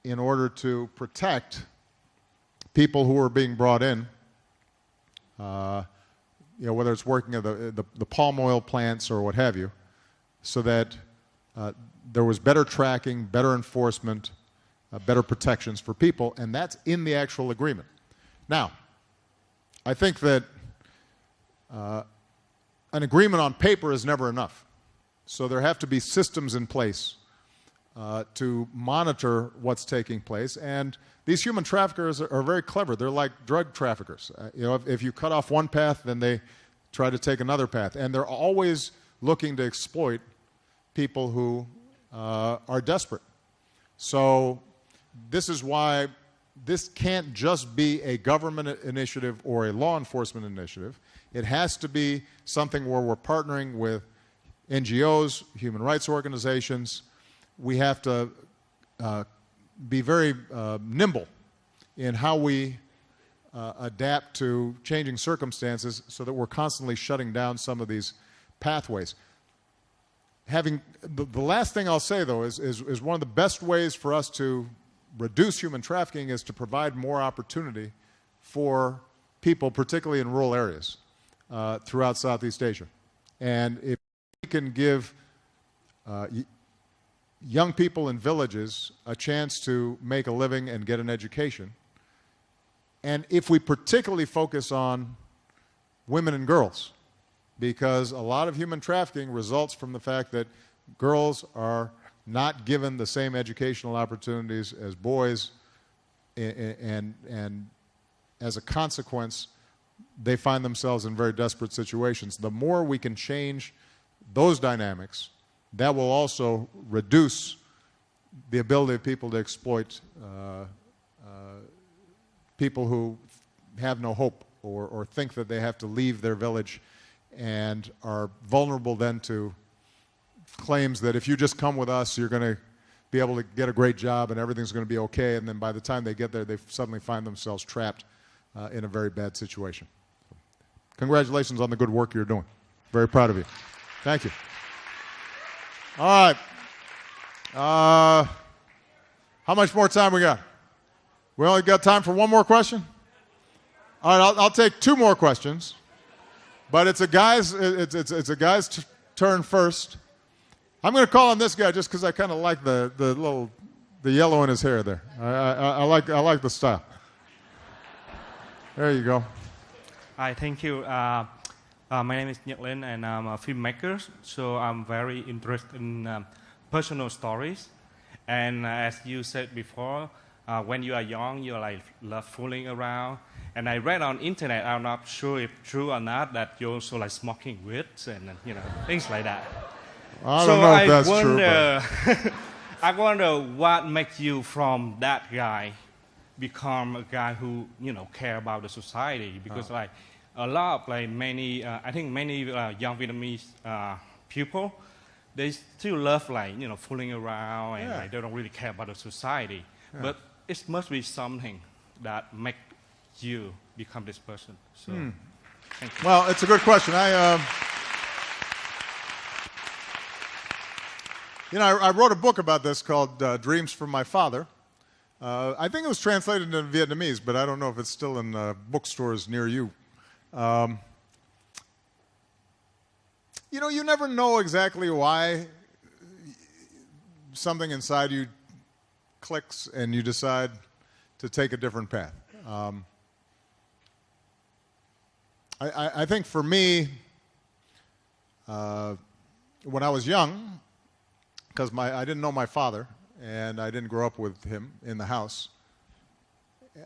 in order to protect people who are being brought in, whether it's working at the palm oil plants or what have you, so that there was better tracking, better enforcement, better protections for people, and that's in the actual agreement. Now, I think that an agreement on paper is never enough. So there have to be systems in place to monitor what's taking place. And these human traffickers are very clever. They're like drug traffickers. If you cut off one path, then they try to take another path. And they're always looking to exploit people who are desperate. So this is why this can't just be a government initiative or a law enforcement initiative. It has to be something where we're partnering with NGOs, human rights organizations. We have to be very nimble in how we adapt to changing circumstances so that we're constantly shutting down some of these pathways. The last thing I'll say, though, is one of the best ways for us to reduce human trafficking is to provide more opportunity for people, particularly in rural areas throughout Southeast Asia. And if we can give young people in villages a chance to make a living and get an education, and if we particularly focus on women and girls, because a lot of human trafficking results from the fact that girls are not given the same educational opportunities as boys, and as a consequence, they find themselves in very desperate situations. The more we can change those dynamics, that will also reduce the ability of people to exploit people who have no hope or think that they have to leave their village and are vulnerable then to claims that if you just come with us, you're going to be able to get a great job and everything's going to be okay, and then by the time they get there, they suddenly find themselves trapped in a very bad situation. Congratulations on the good work you're doing. Very proud of you. Thank you. All right. How much more time we got? We only got time for one more question? All right, I'll take two more questions. But it's a guy's turn first. I'm going to call on this guy just because I kind of like the yellow in his hair there. I like the style. There you go. Hi, thank you. My name is Nhật Linh, and I'm a filmmaker. So I'm very interested in personal stories. And as you said before, when you are young, you love fooling around. And I read on internet, I'm not sure if true or not, that you also like smoking weed and things like that. I don't know if that's true. I wonder what makes you from that guy become a guy who care about the society, because like a lot of many I think many young Vietnamese people, they still love fooling around and they don't really care about the society. But it must be something that makes you become this person. So, thank you. Well, it's a good question. I wrote a book about this called Dreams from My Father. I think it was translated into Vietnamese, but I don't know if it's still in bookstores near you. You never know exactly why something inside you clicks and you decide to take a different path. I think for me, when I was young, because I didn't know my father and I didn't grow up with him in the house,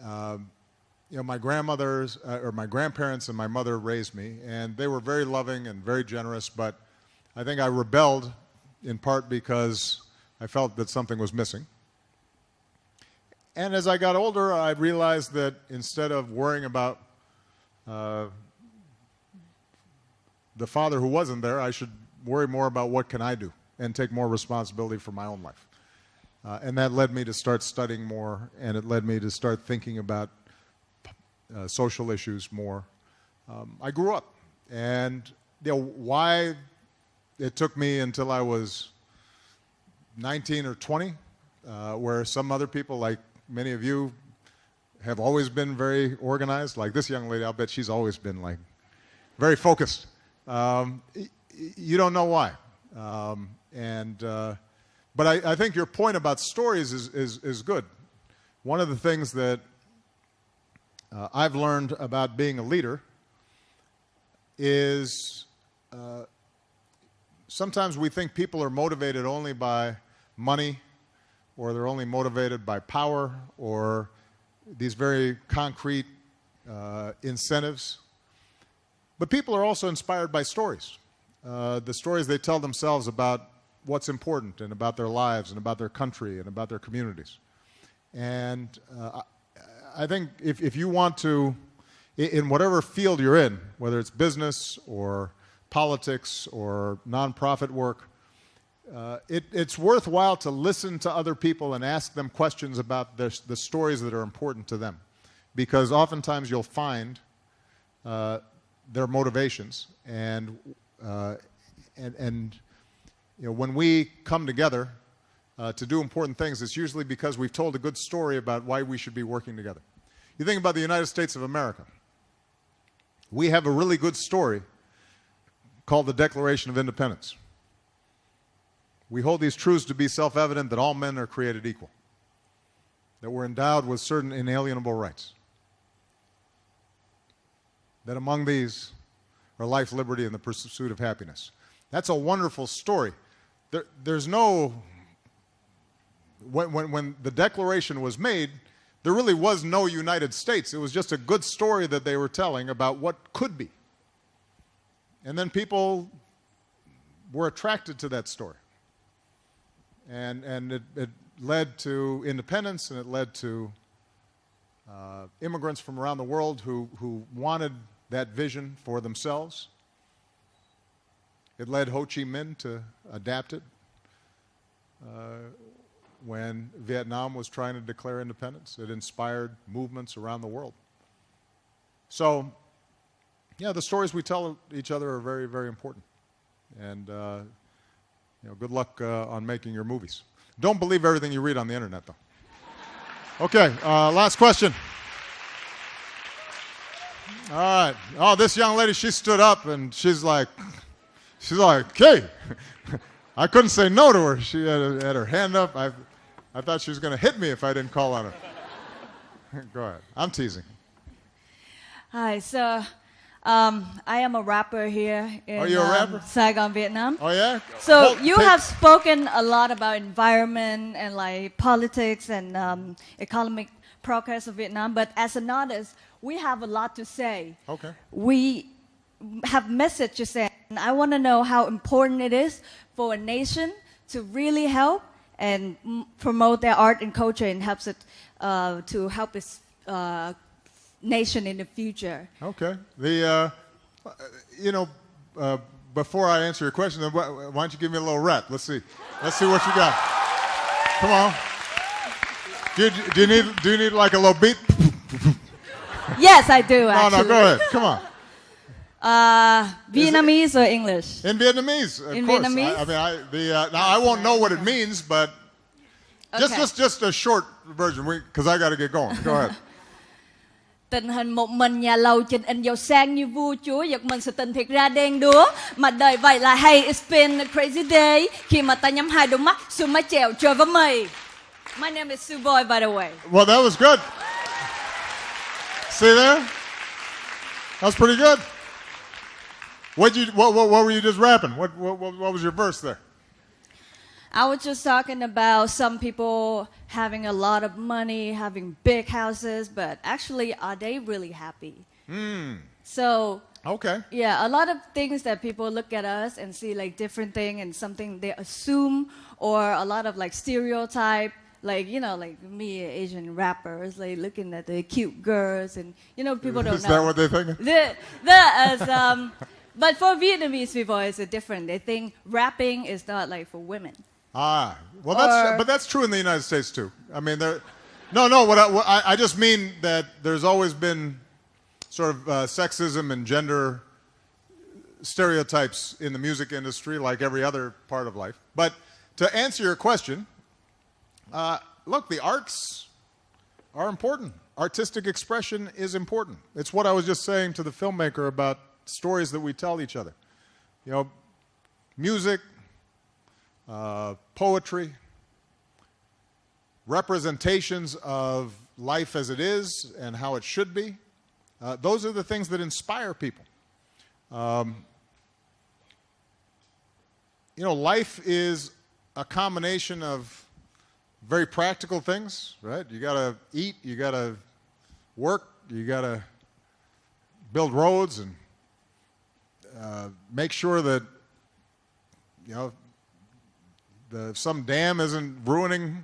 my grandmothers or my grandparents and my mother raised me, and they were very loving and very generous, but I think I rebelled in part because I felt that something was missing. And as I got older, I realized that instead of worrying about the father who wasn't there, I should worry more about what can I do and take more responsibility for my own life. And that led me to start studying more, and it led me to start thinking about social issues more. I grew up, and why it took me until I was 19 or 20, where some other people, like many of you, have always been very organized. Like this young lady, I'll bet she's always been like very focused. You don't know why. But I think your point about stories is good. One of the things that I've learned about being a leader is sometimes we think people are motivated only by money, or they're only motivated by power, or these very concrete incentives. But people are also inspired by stories. The stories they tell themselves about what's important, and about their lives, and about their country, and about their communities. And I think if you want to, in whatever field you're in, whether it's business or politics or nonprofit work, it's worthwhile to listen to other people and ask them questions about the stories that are important to them. Because oftentimes you'll find their motivations. And you know, when we come together to do important things, it's usually because we've told a good story about why we should be working together. You think about the United States of America. We have a really good story called the Declaration of Independence. We hold these truths to be self-evident, that all men are created equal, that we're endowed with certain inalienable rights, that among these are life, liberty, and the pursuit of happiness. That's a wonderful story. There's no... When the Declaration was made, there really was no United States. It was just a good story that they were telling about what could be. And then people were attracted to that story. And it led to independence, and it led to immigrants from around the world who wanted that vision for themselves. It led Ho Chi Minh to adapt it when Vietnam was trying to declare independence. It inspired movements around the world. So, yeah, the stories we tell each other are very, very important. And you know, good luck on making your movies. Don't believe everything you read on the internet, though. Okay, last question. All right. Oh, this young lady, she stood up and she's like, hey. I couldn't say no to her. She had her hand up. I thought she was going to hit me if I didn't call on her. Go ahead. I'm teasing. Hi, so I am a rapper here in Saigon, Vietnam. Oh, yeah? So you have spoken a lot about environment and like politics and economic progress of Vietnam, but as an artist, we have a lot to say. Okay. We have message to say, and I want to know how important it is for a nation to really help and promote their art and culture, and helps it to help its nation in the future. Okay. You know, before I answer your question, why don't you give me a little rap? Let's see what you got. Come on. Do you need like a little beat? Yes, I do. Actually. No, go ahead. Come on. Vietnamese or English? In Vietnamese, of course. Vietnamese? Now I won't know what it means, but just a short version, because I got to get going. Go ahead. Tình hình một mình nhà lầu trình in giàu sang như vua chúa, giật mình sự tình thiệt ra đen đúa, mà đời vậy là hey, it's been a crazy day. Khi mà ta nhắm hai đôi mắt, xuống mái chèo chơi với mây. My name is Sue Boy, by the way. Well, that was good. See there? That was pretty good. What were you just rapping? What was your verse there? I was just talking about some people having a lot of money, having big houses, but actually, are they really happy? So, okay. Yeah, a lot of things that people look at us and see like different thing and something they assume, or a lot of like stereotype, like, you know, like me, Asian rappers, like looking at the cute girls, and, you know, people don't know. Is that what they're thinking? But for Vietnamese people, it's different. They think rapping is not like for women. Ah, well, that's true in the United States too. I mean, I just mean that there's always been sort of sexism and gender stereotypes in the music industry like every other part of life. But to answer your question, look, the arts are important. Artistic expression is important. It's what I was just saying to the filmmaker about stories that we tell each other. You know, music, poetry, representations of life as it is and how it should be. Those are the things that inspire people. You know, life is a combination of very practical things, right? You got to eat, you got to work, you got to build roads and make sure that, you know, some dam isn't ruining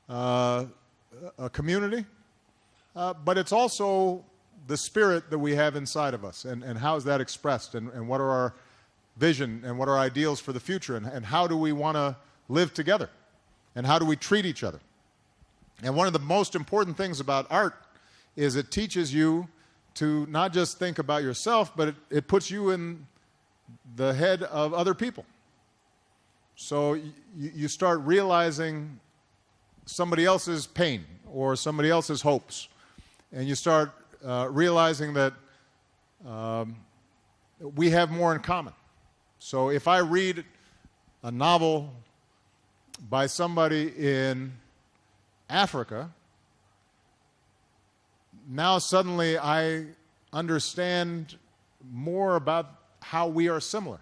a community. But it's also the spirit that we have inside of us, and how is that expressed, and what are our vision and what are our ideals for the future, and how do we want to live together, and how do we treat each other. And one of the most important things about art is it teaches you to not just think about yourself, but it puts you in the head of other people. So you start realizing somebody else's pain or somebody else's hopes, and you start realizing that we have more in common. So if I read a novel by somebody in Africa, now suddenly I understand more about how we are similar.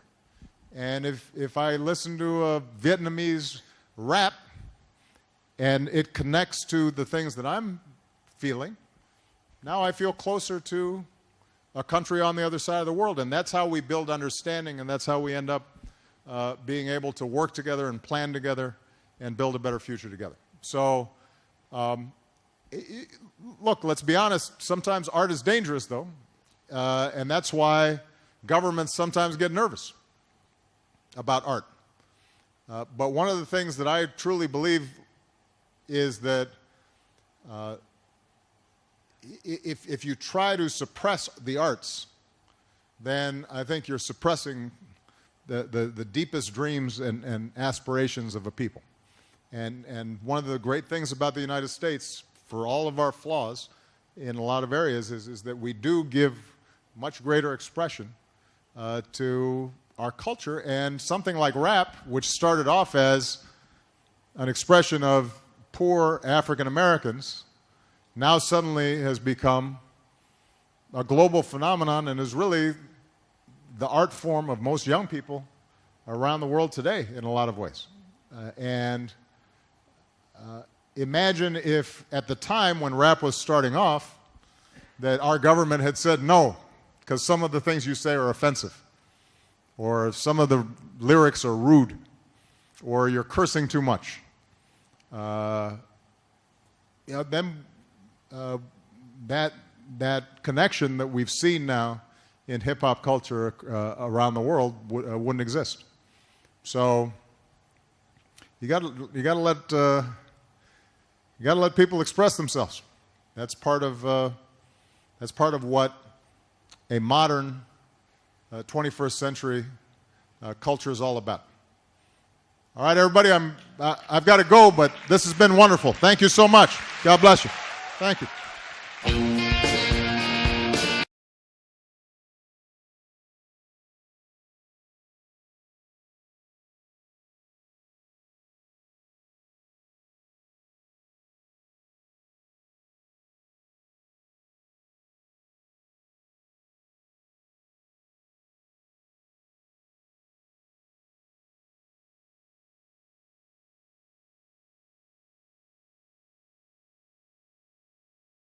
And if I listen to a Vietnamese rap and it connects to the things that I'm feeling, now I feel closer to a country on the other side of the world. And that's how we build understanding, and that's how we end up being able to work together and plan together and build a better future together. So, look, let's be honest, sometimes art is dangerous, though, and that's why governments sometimes get nervous about art. But one of the things that I truly believe is that if you try to suppress the arts, then I think you're suppressing the deepest dreams and aspirations of a people. And one of the great things about the United States, for all of our flaws in a lot of areas, is that we do give much greater expression to our culture. And something like rap, which started off as an expression of poor African Americans, now suddenly has become a global phenomenon and is really the art form of most young people around the world today in a lot of ways. Imagine if at the time when rap was starting off that our government had said no, because some of the things you say are offensive, or some of the lyrics are rude, or you're cursing too much. Then that connection that we've seen now in hip-hop culture around the world wouldn't exist. So you got to let people express themselves. That's part of what a modern 21st century culture is all about. All right, everybody, I've got to go, but this has been wonderful. Thank you so much. God bless you. Thank you.